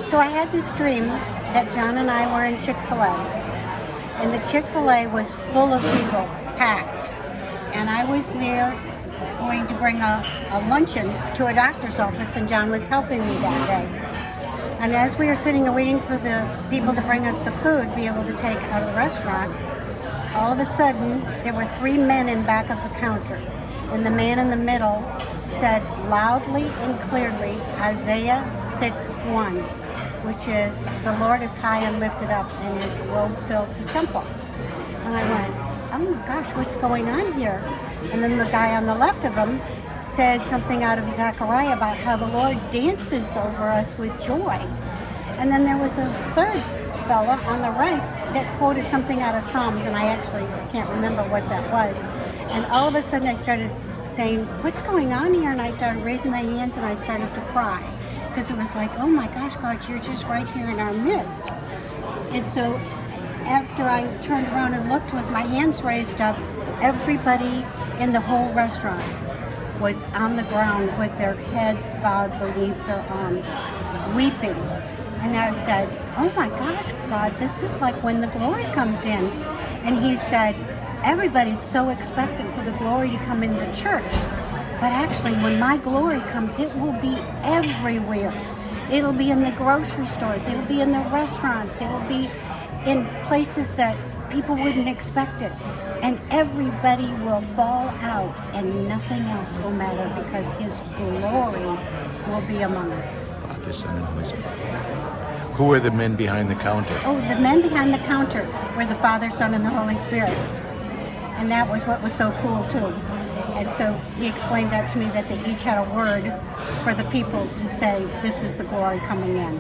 So I had this dream that John and I were in Chick-fil-A, and the Chick-fil-A was full of people, packed. And I was there going to bring a luncheon to a doctor's office, and John was helping me that day. And as we were sitting and waiting for the people to bring us the food, be able to take out of the restaurant, all of a sudden, there were three men in back of the counter. And the man in the middle said loudly and clearly, Isaiah 6:1, which is, the Lord is high and lifted up, and his robe fills the temple. And I went, oh my gosh, what's going on here? And then the guy on the left of him said something out of Zechariah about how the Lord dances over us with joy. And then there was a third fella on the right that quoted something out of Psalms, and I actually can't remember what that was. And all of a sudden I started saying, what's going on here? And I started raising my hands and I started to cry, because it was like, oh my gosh, God, you're just right here in our midst. And so after I turned around and looked with my hands raised up, everybody in the whole restaurant was on the ground with their heads bowed beneath their arms, weeping. And I said, oh my gosh, God, this is like when the glory comes in. And he said, everybody's so expectant for the glory to come in the church. But actually, when my glory comes, it will be everywhere. It'll be in the grocery stores. It'll be in the restaurants. It'll be in places that people wouldn't expect it. And everybody will fall out and nothing else will matter, because his glory will be among us. Father, Son, and Holy Spirit. Who were the men behind the counter? Oh, the men behind the counter were the Father, Son, and the Holy Spirit. And that was what was so cool too. And so he explained that to me, that they each had a word for the people to say, this is the glory coming in.